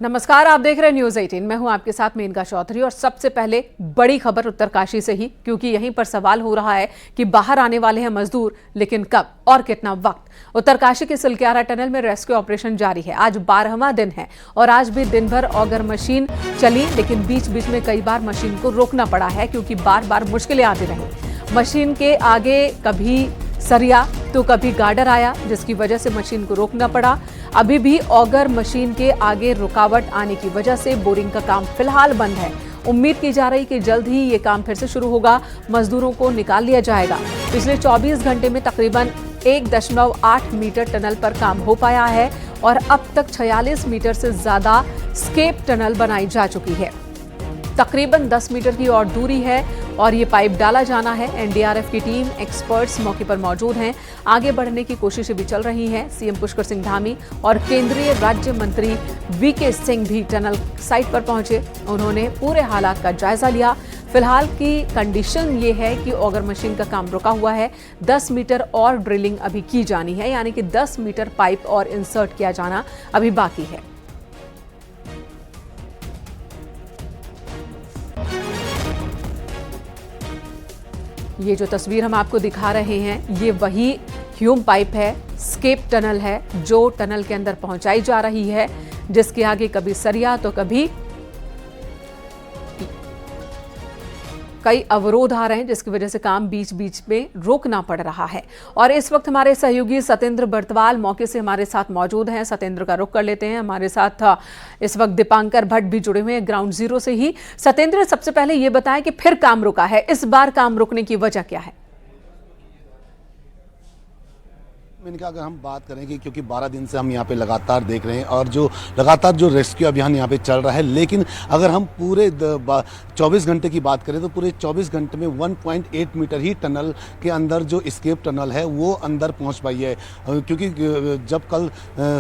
नमस्कार, आप देख रहे हैं न्यूज 18। मैं हूं आपके साथ मेनका चौधरी और सबसे पहले बड़ी खबर उत्तरकाशी से ही, क्योंकि यहीं पर सवाल हो रहा है कि बाहर आने वाले हैं मजदूर, लेकिन कब और कितना वक्त। उत्तरकाशी के सिलक्यारा टनल में रेस्क्यू ऑपरेशन जारी है। आज 12वां दिन है और आज भी दिन भर ऑगर मशीन चली, लेकिन बीच बीच में कई बार मशीन को रोकना पड़ा है क्योंकि बार बार मुश्किलें आती रही। मशीन के आगे कभी सरिया तो कभी गार्डर आया, जिसकी वजह से मशीन को रोकना पड़ा। अभी भी ऑगर मशीन के आगे रुकावट आने की वजह से बोरिंग का काम फिलहाल बंद है। उम्मीद की जा रही कि जल्द ही ये काम फिर से शुरू होगा, मजदूरों को निकाल लिया जाएगा। पिछले 24 घंटे में तकरीबन 1.8 मीटर टनल पर काम हो पाया है और अब तक 46 मीटर से ज्यादा स्केप टनल बनाई जा चुकी है। तकरीबन 10 मीटर की और दूरी है और ये पाइप डाला जाना है। एनडीआरएफ की टीम, एक्सपर्ट्स मौके पर मौजूद हैं। आगे बढ़ने की कोशिशें भी चल रही हैं। सीएम पुष्कर सिंह धामी और केंद्रीय राज्य मंत्री वीके सिंह भी टनल साइट पर पहुंचे। उन्होंने पूरे हालात का जायजा लिया। फिलहाल की कंडीशन ये है कि ऑगर मशीन का काम रुका हुआ है। 10 मीटर और ड्रिलिंग अभी की जानी है, यानी कि 10 मीटर पाइप और इंसर्ट किया जाना अभी बाकी है। ये जो तस्वीर हम आपको दिखा रहे हैं, ये वही ह्यूम पाइप है, स्केप टनल है, जो टनल के अंदर पहुंचाई जा रही है, जिसके आगे कभी सरिया तो कभी कई अवरोध आ रहे हैं, जिसकी वजह से काम बीच बीच में रोकना पड़ रहा है। और इस वक्त हमारे सहयोगी सतेंद्र बर्तवाल मौके से हमारे साथ मौजूद हैं। सतेंद्र का रुख कर लेते हैं। हमारे साथ इस वक्त दीपांकर भट्ट भी जुड़े हुए हैं ग्राउंड जीरो से ही। सतेंद्र, सबसे पहले ये बताएं कि फिर काम रुका है, इस बार काम रुकने की वजह क्या है? इनका अगर हम बात करें कि क्योंकि 12 दिन से हम यहाँ पे लगातार देख रहे हैं और जो लगातार जो रेस्क्यू अभियान यहाँ पे चल रहा है, लेकिन अगर हम पूरे 24 घंटे की बात करें तो पूरे 24 घंटे में 1.8 मीटर ही टनल के अंदर जो स्केप टनल है वो अंदर पहुँच पाई है। क्योंकि जब कल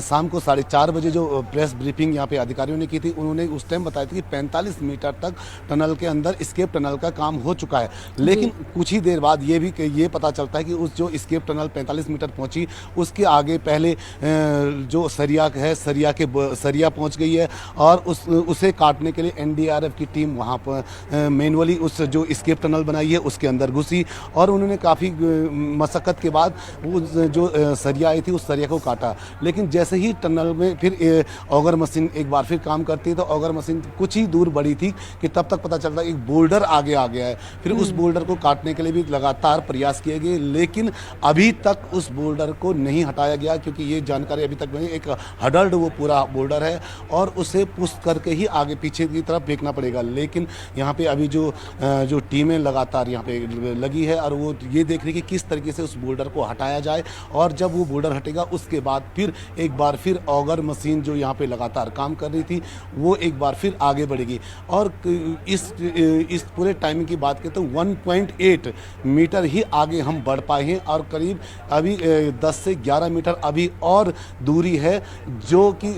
शाम को 4:30 बजे जो प्रेस ब्रीफिंग यहाँ पे अधिकारियों ने की थी, उन्होंने उस टाइम बताया था कि 45 मीटर तक टनल के अंदर स्केप टनल का काम हो चुका है। लेकिन कुछ ही देर बाद ये पता चलता है कि उस जो स्केप टनल 45 मीटर पहुँची, उसके आगे पहले जो सरिया है, सरिया पहुंच गई है और उसे काटने के लिए एनडीआरएफ की टीम वहां पर मैनुअली उस जो स्केप टनल बनाई है उसके अंदर घुसी और उन्होंने काफ़ी मशक्क़त के बाद वो जो सरिया आई थी उस सरिया को काटा। लेकिन जैसे ही टनल में फिर ऑगर मशीन एक बार फिर काम करती है, तो ऑगर मशीन कुछ ही दूर बढ़ी थी कि तब तक पता चलता एक बोल्डर आगे आ गया है। फिर उस बोल्डर को काटने के लिए भी लगातार प्रयास किए गए, लेकिन अभी तक उस बोल्डर को नहीं हटाया गया, क्योंकि ये जानकारी अभी तक नहीं। एक हडल्ड वो पूरा बोल्डर है और उसे पुश करके ही आगे पीछे की तरफ फेंकना पड़ेगा। लेकिन यहाँ पे अभी जो टीमें लगातार यहाँ पे लगी है और वो ये देख रही है कि किस तरीके से उस बोल्डर को हटाया जाए, और जब वो बोल्डर हटेगा उसके बाद फिर एक बार फिर ऑगर मशीन जो यहाँ पे लगातार काम कर रही थी वो एक बार फिर आगे बढ़ेगी। और इस पूरे टाइमिंग की बात करें तो 1.8 मीटर ही आगे हम बढ़ पाए हैं और करीब अभी 10 से 11 मीटर अभी और दूरी है जो कि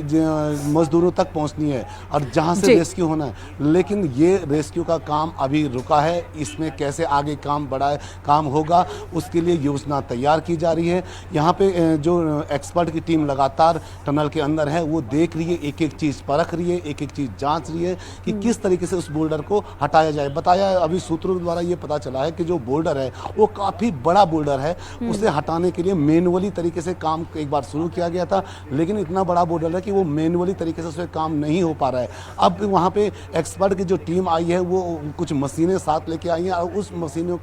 मजदूरों तक पहुंचनी है और जहां से रेस्क्यू होना है। लेकिन ये रेस्क्यू का काम अभी रुका है। इसमें कैसे आगे काम होगा उसके लिए योजना तैयार की जा रही है। यहाँ पे जो एक्सपर्ट की टीम लगातार टनल के अंदर है वो देख रही है, एक एक चीज़ परख रही है, एक एक चीज़ जांच रही है कि किस तरीके से उस बोल्डर को हटाया जाए। बताया अभी सूत्रों द्वारा ये पता चला है कि जो बोल्डर है वो काफ़ी बड़ा बोल्डर है, उसे हटाने के लिए मैनुअली तरीके से काम एक बार शुरू किया गया था, लेकिन इतना बड़ा बोल्डर है कि वो मैनुअली तरीके से उसमें काम नहीं हो पा रहा है। अब वहाँ पे एक्सपर्ट की जो टीम आई है वो कुछ मशीनें साथ लेके आई हैं और उस मशीनों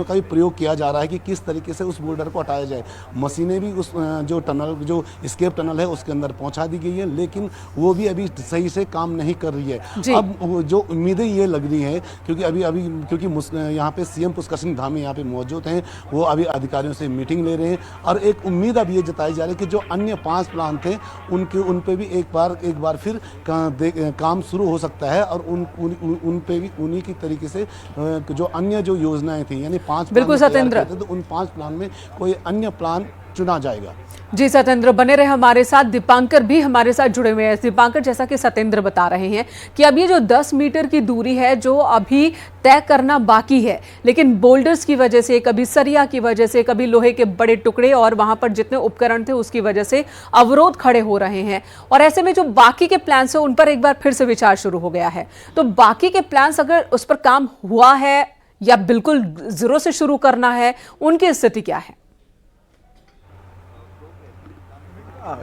का भी प्रयोग किया जा रहा है कि किस तरीके से उस बोल्डर को हटाया जाए। मशीनें भी उस जो स्केप टनल है उसके अंदर पहुँचा दी गई है, लेकिन वो भी अभी सही से काम नहीं कर रही है। अब जो उम्मीदें ये लग रही हैं, क्योंकि यहाँ पे सीएम पुष्कर सिंह धामी यहाँ पे मौजूद हैं, वो अभी अधिकारियों से मीटिंग ले रहे हैं और एक उम्मीद अब ये जताई जा रही है कि जो अन्य 5 प्लान थे उन पे भी एक बार फिर काम शुरू हो सकता है और उन पे भी उन्हीं की तरीके से जो अन्य जो योजनाएं थी, यानी 5 बिल्कुल सतेंद्र, तो उन 5 प्लान में कोई अन्य प्लान चुना जाएगा। जी सत्येंद्र, बने रहे हमारे साथ। दीपांकर भी हमारे साथ जुड़े हुए हैं। दीपांकर, जैसा कि सत्येंद्र बता रहे हैं कि अब ये जो 10 मीटर की दूरी है जो अभी तय करना बाकी है, लेकिन बोल्डर्स की वजह से, कभी सरिया की वजह से, कभी लोहे के बड़े टुकड़े और वहां पर जितने उपकरण थे उसकी वजह से अवरोध खड़े हो रहे हैं। और ऐसे में जो बाकी के प्लान्स है उन पर एक बार फिर से विचार शुरू हो गया है। तो बाकी के प्लान्स, अगर उस पर काम हुआ है या बिल्कुल जीरो से शुरू करना है, उनकी स्थिति क्या है?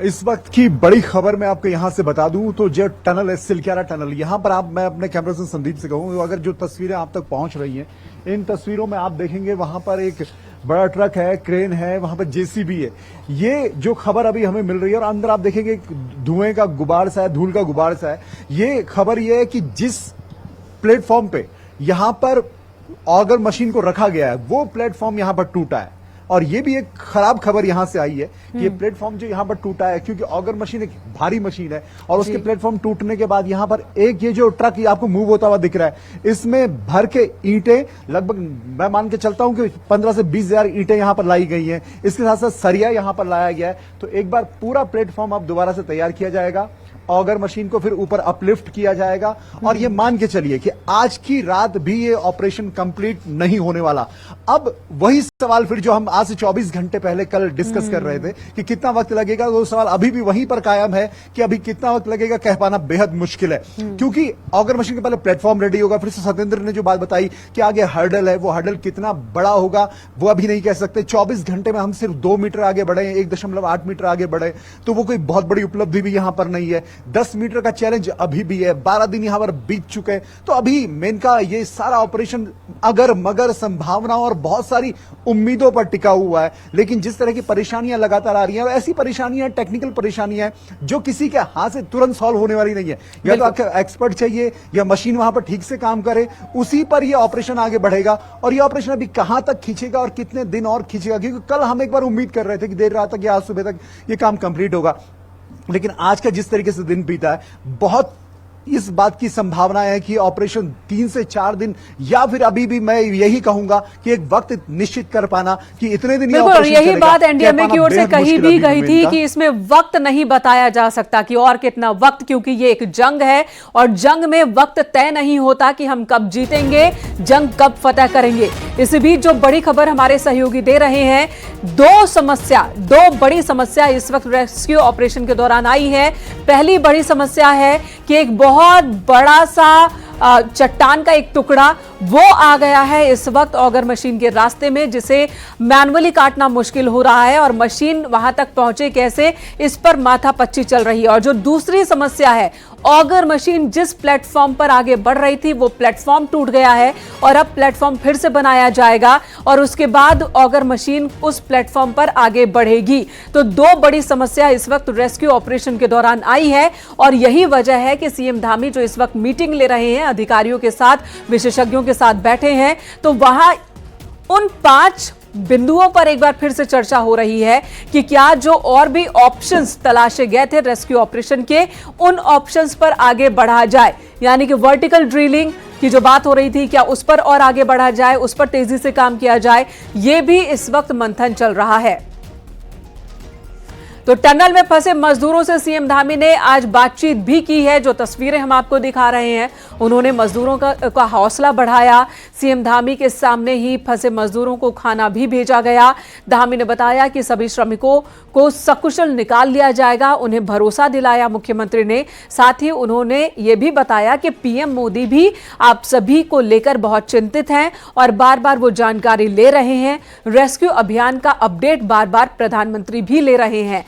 इस वक्त की बड़ी खबर मैं आपको यहां से बता दूं तो जो टनल है, सिलक्यारा टनल, यहां पर मैं अपने कैमरा से संदीप से कहूं, अगर जो तस्वीरें आप तक पहुंच रही हैं, इन तस्वीरों में आप देखेंगे वहां पर एक बड़ा ट्रक है, क्रेन है, वहां पर जेसीबी है। ये जो खबर अभी हमें मिल रही है, और अंदर आप देखेंगे धुएं का गुबार सा है, धूल का गुबार सा है। ये खबर ये है कि जिस प्लेटफॉर्म पे यहां पर ऑगर मशीन को रखा गया है, वो प्लेटफॉर्म यहां पर टूटा है। और ये भी एक खराब खबर यहां से आई है कि ये प्लेटफॉर्म जो यहां पर टूटा है, क्योंकि ऑगर मशीन एक भारी मशीन है, और उसके प्लेटफॉर्म टूटने के बाद यहां पर एक ये जो ट्रक ये आपको मूव होता हुआ दिख रहा है, इसमें भर के ईंटें, लगभग मैं मान के चलता हूं कि 15 से 20 हजार ईंटें यहां पर लाई गई हैं। इसके साथ साथ सरिया यहां पर लाया गया है। तो एक बार पूरा प्लेटफॉर्म अब दोबारा से तैयार किया जाएगा, ऑगर मशीन को फिर ऊपर अपलिफ्ट किया जाएगा, और ये मान के चलिए कि आज की रात भी ये ऑपरेशन कंप्लीट नहीं होने वाला। अब वही सवाल फिर जो हम आज से 24 घंटे पहले कल डिस्कस कर रहे थे कि कितना वक्त लगेगा, वो सवाल अभी भी वहीं पर कायम है कि अभी कितना वक्त लगेगा कह पाना बेहद मुश्किल है। क्योंकि ऑगर मशीन के पहले प्लेटफॉर्म रेडी होगा, फिर से सत्येंद्र ने जो बात बताई कि आगे हर्डल है, वो हर्डल कितना बड़ा होगा वो अभी नहीं कह सकते। 24 घंटे में हम सिर्फ 2 मीटर आगे बढ़े, 1.8 मीटर आगे बढ़े, तो वो कोई बहुत बड़ी उपलब्धि भी यहां पर नहीं है। 10 मीटर का चैलेंज अभी भी है, 12 दिन यहां पर बीत चुके हैं। तो अभी मेन का ये सारा ऑपरेशन अगर मगर संभावनाओं और बहुत सारी उम्मीदों पर टिका हुआ है। लेकिन जिस तरह की परेशानियां लगातार आ रही हैं, ऐसी परेशानियां, टेक्निकल परेशानियां जो किसी के हाथ से तुरंत सॉल्व होने वाली नहीं है। या तो आपके एक्सपर्ट चाहिए या मशीन वहां पर ठीक से काम करे, उसी पर यह ऑपरेशन आगे बढ़ेगा। और यह ऑपरेशन अभी कहां तक खींचेगा और कितने दिन और खींचेगा, क्योंकि कल हम एक बार उम्मीद कर रहे थे कि देर रात तक या आज सुबह तक यह काम कंप्लीट होगा, लेकिन आज का जिस तरीके से दिन बीता है, बहुत इस बात की संभावना है कि ऑपरेशन 3 से 4 दिन, या फिर अभी भी मैं यही कहूंगा कि एक वक्त निश्चित कर पाना कि इतने दिन बिल्कुल यही बात एनडीएमए की ओर से कही भी गई थी कि इसमें वक्त नहीं बताया जा सकता कि और कितना वक्त, क्योंकि ये एक जंग है और जंग में वक्त तय नहीं होता कि हम कब जीतेंगे, जंग कब फतह करेंगे। इसी बीच जो बड़ी खबर हमारे सहयोगी दे रहे हैं, दो बड़ी समस्या इस वक्त रेस्क्यू ऑपरेशन के दौरान आई है। पहली बड़ी समस्या है कि एक बहुत बड़ा सा चट्टान का एक टुकड़ा वो आ गया है इस वक्त ऑगर मशीन के रास्ते में, जिसे मैनुअली काटना मुश्किल हो रहा है और मशीन वहां तक पहुंचे कैसे, इस पर माथापच्ची चल रही है। और जो दूसरी समस्या है, ऑगर मशीन जिस प्लेटफॉर्म पर आगे बढ़ रही थी वो प्लेटफॉर्म टूट गया है और अब प्लेटफॉर्म फिर से बनाया जाएगा और उसके बाद ऑगर मशीन उस प्लेटफॉर्म पर आगे बढ़ेगी। तो दो बड़ी समस्या इस वक्त रेस्क्यू ऑपरेशन के दौरान आई है और यही वजह है कि सीएम धामी जो इस वक्त मीटिंग ले रहे हैं अधिकारियों के साथ, विशेषज्ञों के साथ बैठे हैं, तो वहां उन 5 बिंदुओं पर एक बार फिर से चर्चा हो रही है कि क्या जो और भी ऑप्शंस तलाशे गए थे रेस्क्यू ऑपरेशन के, उन ऑप्शंस पर आगे बढ़ा जाए। यानी कि वर्टिकल ड्रिलिंग की जो बात हो रही थी, क्या उस पर और आगे बढ़ा जाए, उस पर तेजी से काम किया जाए, यह भी इस वक्त मंथन चल रहा है। तो टनल में फंसे मजदूरों से सीएम धामी ने आज बातचीत भी की है। जो तस्वीरें हम आपको दिखा रहे हैं, उन्होंने मजदूरों का हौसला बढ़ाया। सीएम धामी के सामने ही फंसे मजदूरों को खाना भी भेजा गया। धामी ने बताया कि सभी श्रमिकों को सकुशल निकाल लिया जाएगा, उन्हें भरोसा दिलाया मुख्यमंत्री ने। साथ ही उन्होंने ये भी बताया कि पीएम मोदी भी आप सभी को लेकर बहुत चिंतित हैं और बार बार वो जानकारी ले रहे हैं। रेस्क्यू अभियान का अपडेट बार बार प्रधानमंत्री भी ले रहे हैं।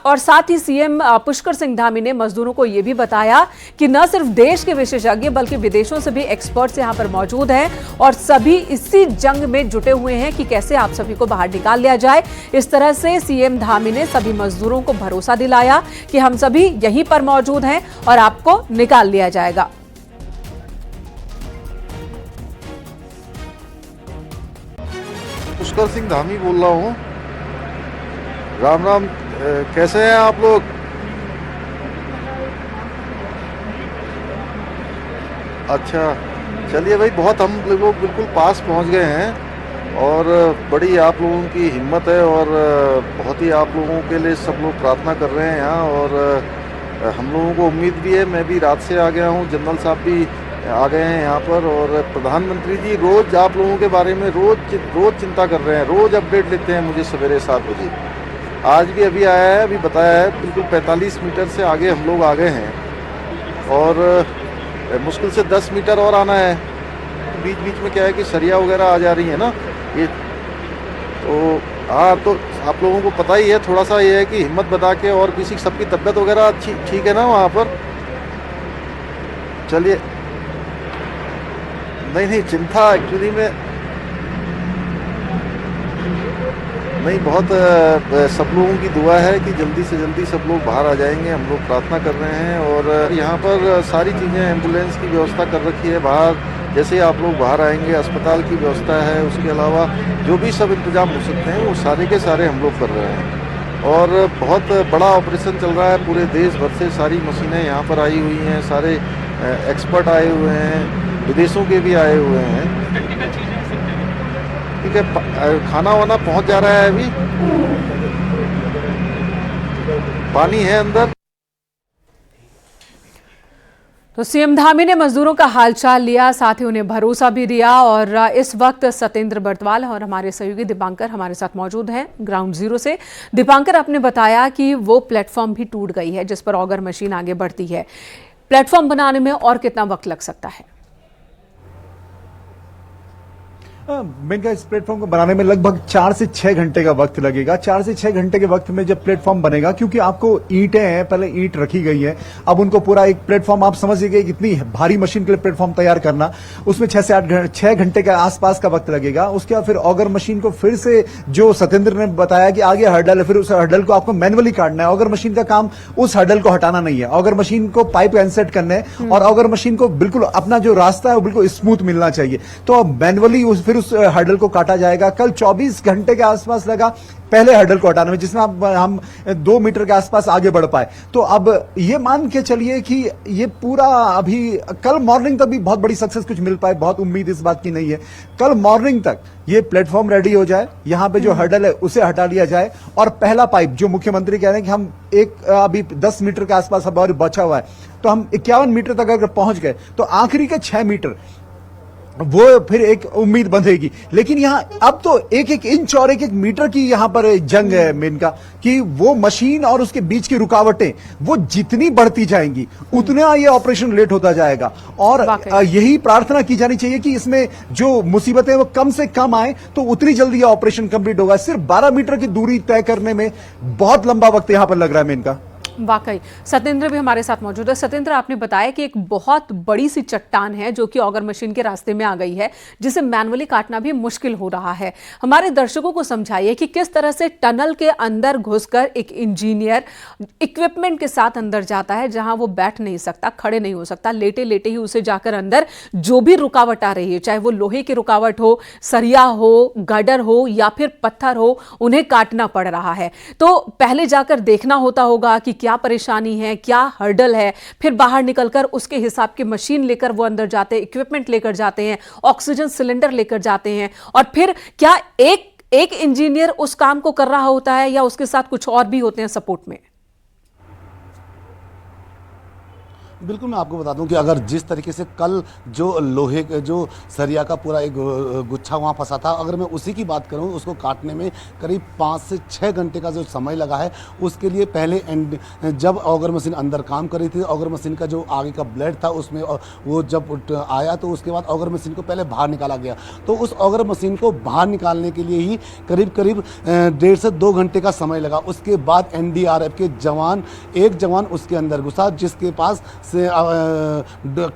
और साथ ही सीएम पुष्कर सिंह धामी ने मजदूरों को यह भी बताया कि न सिर्फ देश के विशेषज्ञ बल्कि विदेशों से भी एक्सपर्ट्स यहां पर मौजूद हैं और सभी इसी जंग में जुटे हुए हैं कि कैसे आप सभी को बाहर निकाल लिया जाए। इस तरह से सीएम धामी ने सभी मजदूरों को भरोसा दिलाया कि हम सभी यहीं पर मौजूद हैं और आपको निकाल लिया जाएगा। पुष्कर सिंह धामी बोल रहा हूँ। राम राम, कैसे हैं आप लोग? अच्छा, चलिए भाई, बहुत हम लोग बिल्कुल पास पहुंच गए हैं और बड़ी आप लोगों की हिम्मत है और बहुत ही आप लोगों के लिए सब लोग प्रार्थना कर रहे हैं यहाँ। और हम लोगों को उम्मीद भी है, मैं भी रात से आ गया हूँ, जनरल साहब भी आ गए हैं यहाँ पर, और प्रधानमंत्री जी रोज़ आप लोगों के बारे में रोज़ चिंता कर रहे हैं, रोज़ अपडेट लेते हैं मुझे सवेरे 7 बजे। आज भी अभी आया है, अभी बताया है, बिल्कुल 45 मीटर से आगे हम लोग आ गए हैं और मुश्किल से 10 मीटर और आना है। बीच बीच में क्या है कि सरिया वगैरह आ जा रही है ना ये, तो हाँ, तो आप लोगों को पता ही है, थोड़ा सा ये है कि हिम्मत बता के, और किसी सबकी तबीयत वगैरह अच्छी ठीक है ना वहाँ पर? चलिए, नहीं चिंता एक्चुअली में नहीं, बहुत सब लोगों की दुआ है कि जल्दी से जल्दी सब लोग बाहर आ जाएंगे, हम लोग प्रार्थना कर रहे हैं। और यहाँ पर सारी चीज़ें, एम्बुलेंस की व्यवस्था कर रखी है बाहर, जैसे ही आप लोग बाहर आएंगे अस्पताल की व्यवस्था है, उसके अलावा जो भी सब इंतजाम हो सकते हैं वो सारे के सारे हम लोग कर रहे हैं। और बहुत बड़ा ऑपरेशन चल रहा है, पूरे देश भर से सारी मशीनें यहाँ पर आई हुई हैं, सारे एक्सपर्ट आए हुए हैं, विदेशों के भी आए हुए हैं। ठीक है, खाना वाना पहुँच जा रहा है, अभी पानी है अंदर। तो सीएम धामी ने मजदूरों का हालचाल लिया, साथ ही उन्हें भरोसा भी दिया। और इस वक्त सतेंद्र बर्तवाल और हमारे सहयोगी दीपांकर हमारे साथ मौजूद हैं ग्राउंड जीरो से। दीपांकर, आपने बताया कि वो प्लेटफॉर्म भी टूट गई है जिस पर ऑगर मशीन आगे बढ़ती है। प्लेटफॉर्म बनाने में और कितना वक्त लग सकता है? मेनका इस प्लेटफॉर्म को बनाने में लगभग 4 से 6 घंटे का वक्त लगेगा। 4 से 6 घंटे के वक्त में जब प्लेटफॉर्म बनेगा, क्योंकि आपको ईंटें हैं, पहले ईंट रखी गई है, अब उनको पूरा एक प्लेटफॉर्म, आप समझिए इतनी भारी मशीन के लिए प्लेटफॉर्म तैयार करना, उसमें 6 घंटे के आसपास का वक्त लगेगा। उसके बाद फिर ऑगर मशीन को फिर से, जो सतेंद्र ने बताया कि आगे हर्डल है, फिर उस हर्डल को आपको मैनुअली काटना है। ऑगर मशीन का काम उस हर्डल को हटाना नहीं है, ऑगर मशीन को पाइप इंसर्ट करने हैं और ऑगर मशीन को बिल्कुल अपना जो रास्ता है वो बिल्कुल स्मूथ मिलना चाहिए। तो अब मैनुअली फिर उस हर्डल को काटा जाएगा। कल 24 घंटे के आसपास लगा पहले हर्डल को हटाने में, जिसमें हम 2 मीटर के आसपास आगे बढ़ पाए। तो अब ये मान के चलिए कि ये पूरा अभी कल मॉर्निंग तक भी बहुत बड़ी सक्सेस कुछ मिल पाए, बहुत उम्मीद इस बात की नहीं है। कल मॉर्निंग तक ये प्लेटफॉर्म रेडी हो जाए, यहां पे जो हर्डल है उसे हटा लिया जाए और पहला पाइप, जो मुख्यमंत्री कह रहे हैं कि हम अभी 10 मीटर के आसपास अब और बचा हुआ है, तो हम 51 मीटर तक अगर पहुंच गए तो आखिरी के 6 मीटर वो फिर एक उम्मीद बंधेगी। लेकिन यहां अब तो एक इंच और एक मीटर की यहां पर जंग है मेनका, कि वो मशीन और उसके बीच की रुकावटें वो जितनी बढ़ती जाएंगी उतना ये ऑपरेशन लेट होता जाएगा। और यही प्रार्थना की जानी चाहिए कि इसमें जो मुसीबतें वो कम से कम आए, तो उतनी जल्दी ये ऑपरेशन कंप्लीट होगा। सिर्फ 12 मीटर की दूरी तय करने में बहुत लंबा वक्त यहां पर लग रहा है मेनका। वाकई सतेंद्र भी हमारे साथ मौजूद है। सतेंद्र, आपने बताया कि एक बहुत बड़ी सी चट्टान है जो कि ऑगर मशीन के रास्ते में आ गई है, जिसे मैनुअली काटना भी मुश्किल हो रहा है। हमारे दर्शकों को समझाइए कि किस तरह से टनल के अंदर घुसकर एक इंजीनियर इक्विपमेंट के साथ अंदर जाता है, जहां वो बैठ नहीं सकता, खड़े नहीं हो सकता, लेटे लेटे ही उसे जाकर अंदर जो भी रुकावट आ रही है, चाहे वो लोहे की रुकावट हो, सरिया हो, गाडर हो या फिर पत्थर हो, उन्हें काटना पड़ रहा है। तो पहले जाकर देखना होता होगा कि क्या परेशानी है, क्या हर्डल है, फिर बाहर निकलकर उसके हिसाब की मशीन लेकर वो अंदर जाते हैं, इक्विपमेंट लेकर जाते हैं, ऑक्सीजन सिलेंडर लेकर जाते हैं, और फिर क्या एक इंजीनियर उस काम को कर रहा होता है या उसके साथ कुछ और भी होते हैं सपोर्ट में? बिल्कुल, मैं आपको बता दूं कि अगर जिस तरीके से कल जो लोहे जो सरिया का पूरा एक गुच्छा वहाँ फंसा था, अगर मैं उसी की बात करूं, उसको काटने में करीब 5 से 6 घंटे का जो समय लगा है, उसके लिए पहले जब ऑगर मशीन अंदर काम कर रही थी, ऑगर मशीन का जो आगे का ब्लेड था उसमें वो जब आया तो उसके बाद ऑगर मशीन को पहले बाहर निकाला गया। तो उस ऑगर मशीन को बाहर निकालने के लिए ही करीब 1.5 से 2 घंटे का समय लगा। उसके बाद NDRF के जवान, एक जवान उसके अंदर घुसा, जिसके पास से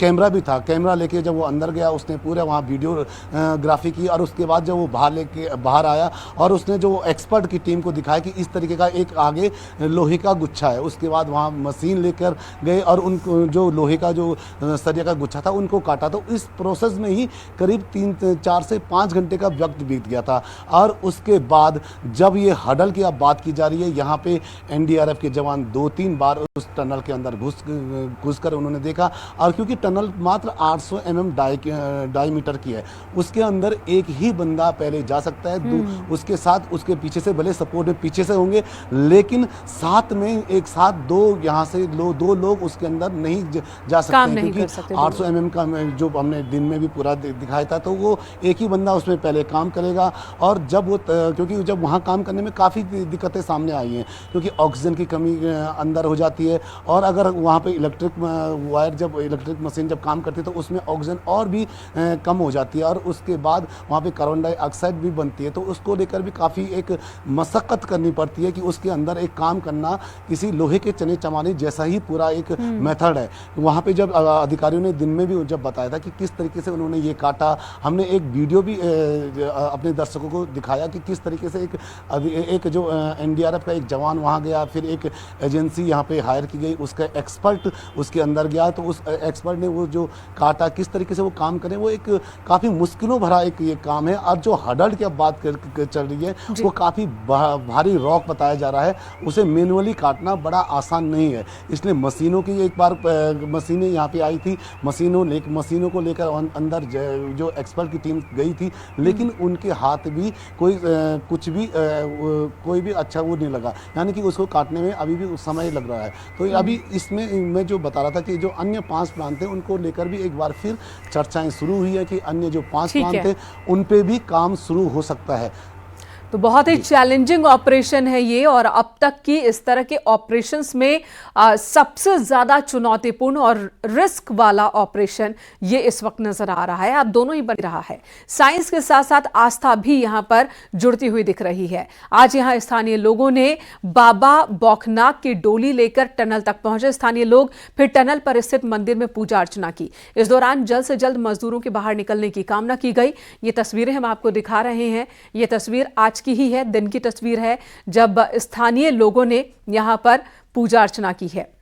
कैमरा भी था। कैमरा लेके जब वो अंदर गया, उसने पूरे वहाँ वीडियोग्राफी की, और उसके बाद जब वो बाहर आया और उसने जो एक्सपर्ट की टीम को दिखाया कि इस तरीके का एक आगे लोहे का गुच्छा है। उसके बाद वहाँ मशीन लेकर गए और उनको जो लोहे का जो सरिया का गुच्छा था उनको काटा। तो इस प्रोसेस में ही करीब 4 से 5 घंटे का वक्त बीत गया था। और उसके बाद जब ये हडल की अब बात की जा रही है, यहाँ पे NDRF के जवान 2-3 बार उस टनल के अंदर घुस कर उन्होंने देखा, और क्योंकि टनल मात्र 800 mm डायमीटर की है, उसके अंदर एक ही बंदा पहले जा सकता है, उसके साथ उसके पीछे से भले सपोर्ट में पीछे से होंगे, लेकिन साथ में एक साथ यहाँ से दो लोग उसके अंदर नहीं जा सकते हैं, क्योंकि 800 mm का जो हमने दिन में भी पूरा दिखाया था, तो वो एक ही बंदा उसमें पहले काम करेगा। और जब वो क्योंकि जब वहाँ काम करने में काफ़ी दिक्कतें सामने आई हैं, क्योंकि ऑक्सीजन की कमी अंदर हो जाती है, और अगर वहाँ पे इलेक्ट्रिक मशीन जब काम करती है तो उसमें ऑक्सीजन और भी कम हो जाती है, और उसके बाद वहाँ पे कार्बन डाइऑक्साइड भी बनती है, तो उसको लेकर भी काफ़ी एक मशक्क़त करनी पड़ती है कि उसके अंदर एक काम करना किसी लोहे के चने चमाने जैसा ही पूरा एक मेथड है। वहाँ पे जब अधिकारियों ने दिन में भी जब बताया था कि किस तरीके से उन्होंने ये काटा, हमने एक वीडियो भी अपने दर्शकों को दिखाया कि किस तरीके से एक जो NDRF का एक जवान वहाँ गया, फिर एक एजेंसी यहाँ पे हायर की गई, उसका एक्सपर्ट उसके अंदर गया, तो उस एक्सपर्ट ने वो जो काटा किस तरीके से वो काम करें, वो एक काफ़ी मुश्किलों भरा एक ये काम है। और जो हडल की अब बात चल रही है, वो काफ़ी भारी रॉक बताया जा रहा है, उसे मैनुअली काटना बड़ा आसान नहीं है, इसलिए मशीनों की एक बार मशीनें यहाँ पे आई थी, मशीनों को लेकर अंदर जो एक्सपर्ट की टीम गई थी, लेकिन उनके हाथ भी कोई भी अच्छा वो नहीं लगा, यानी कि उसको काटने में अभी भी समय लग रहा है। तो अभी इसमें मैं जो बता रहा था कि जो अन्य 5 प्रांत थे उनको लेकर भी एक बार फिर चर्चाएं शुरू हुई है कि अन्य जो 5 प्रांत थे उन पे भी काम शुरू हो सकता है। तो बहुत ही चैलेंजिंग ऑपरेशन है ये, और अब तक की इस तरह के ऑपरेशंस में सबसे ज्यादा चुनौतीपूर्ण और रिस्क वाला ऑपरेशन ये इस वक्त नजर आ रहा है। अब दोनों ही बन रहा है, साइंस के साथ साथ आस्था भी यहां पर जुड़ती हुई दिख रही है। आज यहां स्थानीय लोगों ने बाबा बौखनाक की डोली लेकर टनल तक पहुंचे। स्थानीय लोग फिर टनल पर स्थित मंदिर में पूजा अर्चना की। इस दौरान जल्द से जल्द मजदूरों के बाहर निकलने की कामना की गई। ये तस्वीरें हम आपको दिखा रहे हैं, ये तस्वीर आज की ही है, दिन की तस्वीर है, जब स्थानीय लोगों ने यहां पर पूजा अर्चना की है।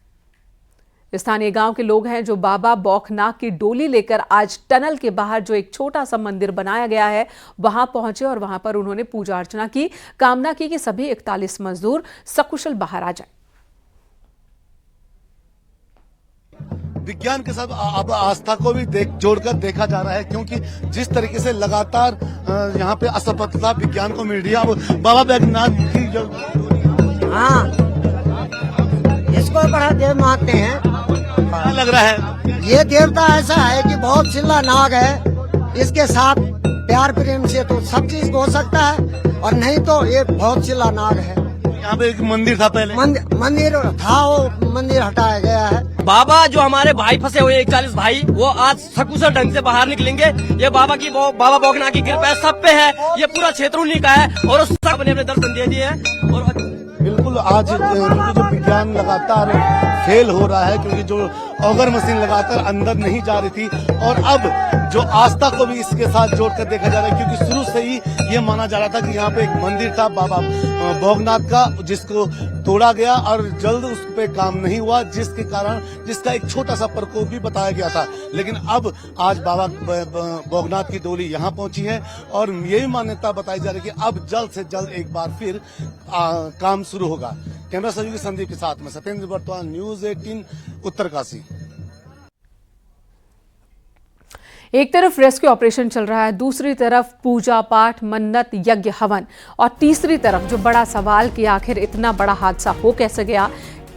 स्थानीय गांव के लोग हैं जो बाबा बौखनाक की डोली लेकर आज टनल के बाहर जो एक छोटा सा मंदिर बनाया गया है वहां पहुंचे, और वहां पर उन्होंने पूजा अर्चना की, कामना की कि सभी 41 मजदूर सकुशल बाहर आ जाएं। विज्ञान के साथ अब आस्था को भी जोड़कर देखा जा रहा है, क्योंकि जिस तरीके से लगातार यहाँ पे असफलता विज्ञान को मिल रही है। अब बाबा बैजनाथ की जो हाँ, इसको बड़ा देव मानते हैं। क्या लग रहा है? ये देवता ऐसा है कि बहुत चिल्ला नाग है, इसके साथ प्यार प्रेम से तो सब चीज हो सकता है, और नहीं तो ये बहुत चिल्ला नाग है। यहाँ पे एक मंदिर था पहले, मंदिर था, वो मंदिर हटाया गया है। बाबा जो हमारे भाई फंसे हुए 41 भाई, वो आज सकुशल ढंग से बाहर निकलेंगे। ये बाबा बौखनाक की कृपा सब पे है, ये पूरा क्षेत्र उन्हीं का है, और उस सब ने अपने दर्शन दे दिए हैं। और बिल्कुल आज क्योंकि जो विज्ञान लगातार फेल हो रहा है, क्योंकि जो ऑगर मशीन लगातार अंदर नहीं जा रही थी, और अब जो आस्था को भी इसके साथ जोड़कर देखा जा रहा है, क्योंकि शुरू से ही ये माना जा रहा था कि यहाँ पे एक मंदिर था बाबा बौखनाथ का, जिसको तोड़ा गया और जल्द उस पे काम नहीं हुआ, जिसका एक छोटा सा प्रकोप भी बताया गया था। लेकिन अब आज बाबा बौखनाथ की डोली यहाँ पहुंची है, और ये भी मान्यता बताई जा रही है कि अब जल्द से जल्द एक बार फिर काम शुरू होगा। कैमरा सहयोगी संदीप के साथ में सत्येंद्र बर्तवान, न्यूज 18 उत्तरकाशी। एक तरफ रेस्क्यू ऑपरेशन चल रहा है, दूसरी तरफ पूजा पाठ, मन्नत, यज्ञ, हवन, और तीसरी तरफ जो बड़ा सवाल कि आखिर इतना बड़ा हादसा हो कैसे गया,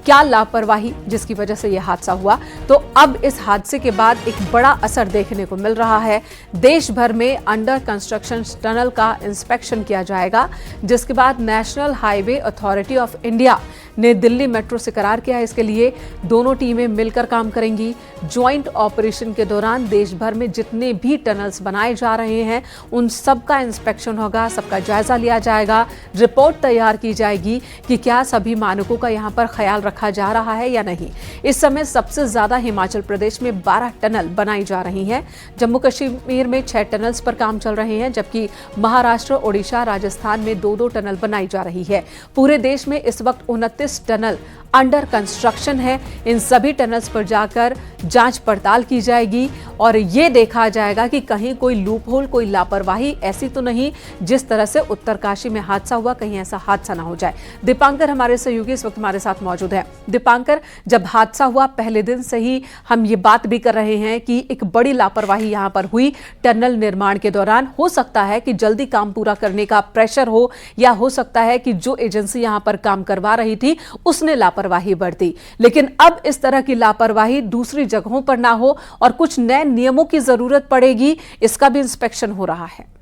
क्या लापरवाही जिसकी वजह से यह हादसा हुआ। तो अब इस हादसे के बाद एक बड़ा असर देखने को मिल रहा है। देश भर में अंडर कंस्ट्रक्शन टनल का इंस्पेक्शन किया जाएगा, जिसके बाद national highway authority of India ने दिल्ली मेट्रो से करार किया है। इसके लिए दोनों टीमें मिलकर काम करेंगी। ज्वाइंट ऑपरेशन के दौरान देश भर में जितने भी टनल्स बनाए जा रहे हैं उन सब का इंस्पेक्शन होगा, सबका जायजा लिया जाएगा, रिपोर्ट तैयार की जाएगी कि क्या सभी मानकों का यहाँ पर ख्याल रखा जा रहा है या नहीं। इस समय सबसे ज्यादा हिमाचल प्रदेश में 12 टनल बनाई जा रही हैं। जम्मू कश्मीर में 6 टनल्स पर काम चल रहे हैं, जबकि महाराष्ट्र, ओडिशा, राजस्थान में 2-2 टनल बनाई जा रही है। पूरे देश में इस वक्त 29 टनल अंडर कंस्ट्रक्शन है। इन सभी टनल्स पर जाकर जांच पड़ताल की जाएगी और ये देखा जाएगा कि कहीं कोई लूप होल, कोई लापरवाही ऐसी तो नहीं जिस तरह से उत्तरकाशी में हादसा हुआ, कहीं ऐसा हादसा ना हो जाए। दीपांकर हमारे सहयोगी इस वक्त हमारे साथ मौजूद है। दीपांकर, जब हादसा हुआ पहले दिन से ही हम ये बात भी कर रहे हैं कि एक बड़ी लापरवाही यहां पर हुई टनल निर्माण के दौरान। हो सकता है कि जल्दी काम पूरा करने का प्रेशर हो, या हो सकता है कि जो एजेंसी यहां पर काम करवा रही थी उसने लापरवाही बरती, लेकिन अब इस तरह की लापरवाही दूसरी जगहों पर ना हो और कुछ नए नियमों की जरूरत पड़ेगी, इसका भी इंस्पेक्शन हो रहा है।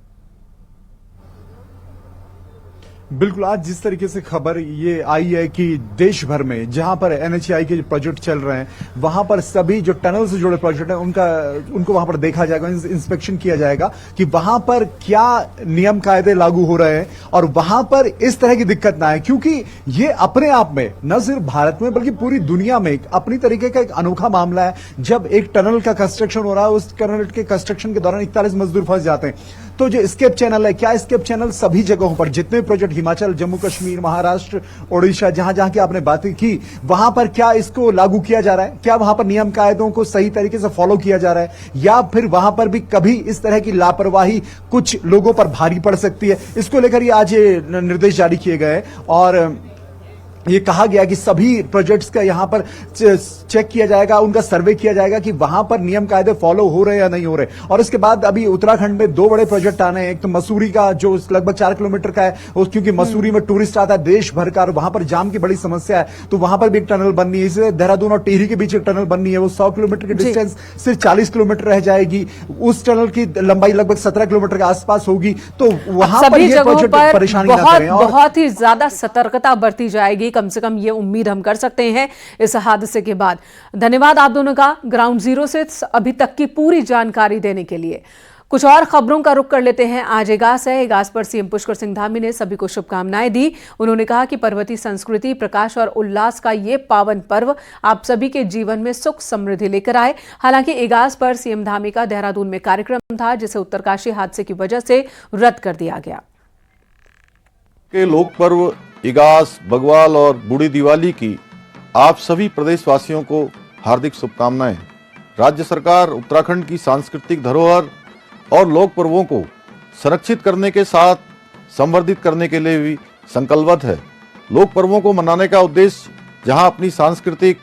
बिल्कुल, आज जिस तरीके से खबर ये आई है कि देश भर में जहां पर एनएचएआई के प्रोजेक्ट चल रहे हैं, वहां पर सभी जो टनल से जुड़े प्रोजेक्ट हैं उनको वहां पर देखा जाएगा, इंस्पेक्शन किया जाएगा कि वहां पर क्या नियम कायदे लागू हो रहे हैं और वहां पर इस तरह की दिक्कत ना आए, क्योंकि ये अपने आप में न सिर्फ भारत में बल्कि पूरी दुनिया में अपनी तरीके का एक अनोखा मामला है। जब एक टनल का कंस्ट्रक्शन हो रहा है, उस टनल के कंस्ट्रक्शन के दौरान 41 मजदूर फंस जाते हैं, तो जो स्केप चैनल है, क्या स्केप चैनल सभी जगहों पर जितने प्रोजेक्ट हिमाचल, जम्मू कश्मीर, महाराष्ट्र, ओडिशा, जहां जहां की आपने बातें की, वहां पर क्या इसको लागू किया जा रहा है? क्या वहां पर नियम कायदों को सही तरीके से फॉलो किया जा रहा है, या फिर वहां पर भी कभी इस तरह की लापरवाही कुछ लोगों पर भारी पड़ सकती है? इसको लेकर ये आज निर्देश जारी किए गए और ये कहा गया कि सभी प्रोजेक्ट्स का यहां पर चेक किया जाएगा, उनका सर्वे किया जाएगा कि वहां पर नियम कायदे फॉलो हो रहे हैं या नहीं हो रहे। और इसके बाद अभी उत्तराखंड में 2 बड़े प्रोजेक्ट आने हैं। एक तो मसूरी का जो लगभग 4 किलोमीटर का है, क्योंकि मसूरी में टूरिस्ट आता है देश भर का और वहां पर जाम की बड़ी समस्या है, तो वहां पर भी एक टनल बननी है। इसे देहरादून और टिहरी के बीच एक टनल बननी है, वो 100 किलोमीटर की डिस्टेंस सिर्फ 40 किलोमीटर रह जाएगी। उस टनल की लंबाई लगभग 17 किलोमीटर के आसपास होगी, तो वहां पर ये प्रोजेक्ट परेशानी ना करें और बहुत ही ज्यादा सतर्कता बरती जाएगी, कम से कम ये उम्मीद हम कर सकते हैं इस हादसे के बाद। धन्यवाद आप दोनों का ग्राउंड जीरो से अभी तक की पूरी जानकारी देने के लिए। कुछ और खबरों का रुख कर लेते हैं। आज इगास है। इगास पर सीएम पुष्कर सिंह धामी ने सभी को शुभकामनाएं दी। उन्होंने कहा कि पर्वतीय संस्कृति, प्रकाश और उल्लास का ये पावन पर्व आप सभी के जीवन में सुख समृद्धि लेकर आए। हालांकि इगास पर सीएम धामी का देहरादून में कार्यक्रम था, जिसे उत्तरकाशी हादसे की वजह से रद्द कर दिया गया। के लोक पर्व इगास, बग्वाल और बूढ़ी दिवाली की आप सभी प्रदेशवासियों को हार्दिक शुभकामनाएं। राज्य सरकार उत्तराखंड की सांस्कृतिक धरोहर और लोक पर्वों को संरक्षित करने के साथ संवर्धित करने के लिए भी संकल्पबद्ध है। लोक पर्वों को मनाने का उद्देश्य जहां अपनी सांस्कृतिक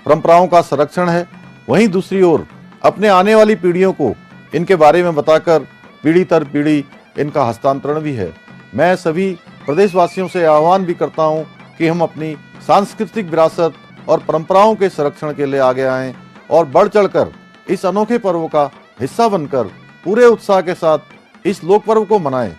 परंपराओं का संरक्षण है, वहीं दूसरी ओर अपने आने वाली पीढ़ियों को इनके बारे में बताकर पीढ़ी दर पीढ़ी इनका हस्तांतरण भी है। मैं सभी प्रदेशवासियों से आह्वान भी करता हूं कि हम अपनी सांस्कृतिक विरासत और परंपराओं के संरक्षण के लिए आगे आएं और बढ़ चढ़कर इस अनोखे पर्व का हिस्सा बनकर पूरे उत्साह के साथ इस लोक पर्व को मनाएं।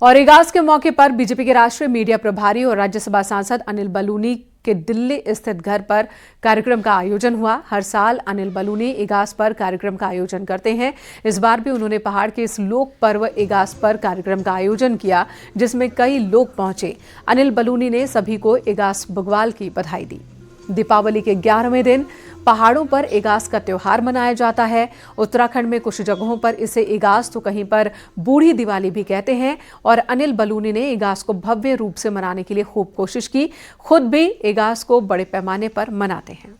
और इगास के मौके पर बीजेपी के राष्ट्रीय मीडिया प्रभारी और राज्यसभा सांसद अनिल बलूनी के दिल्ली स्थित घर पर कार्यक्रम का आयोजन हुआ। हर साल अनिल बलूनी इगास पर कार्यक्रम का आयोजन करते हैं। इस बार भी उन्होंने पहाड़ के इस लोक पर्व इगास पर कार्यक्रम का आयोजन किया, जिसमें कई लोग पहुंचे। अनिल बलूनी ने सभी को इगास बग्वाल की बधाई दी। दीपावली के 11वें दिन पहाड़ों पर इगास का त्योहार मनाया जाता है। उत्तराखंड में कुछ जगहों पर इसे इगास तो कहीं पर बूढ़ी दिवाली भी कहते हैं। और अनिल बलूनी ने इगास को भव्य रूप से मनाने के लिए खूब कोशिश की। खुद भी इगास को बड़े पैमाने पर मनाते हैं।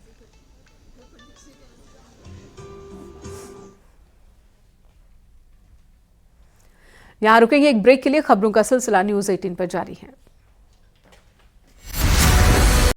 यहां रुकेंगे एक ब्रेक के लिए। खबरों का सिलसिला न्यूज़ 18 पर जारी है।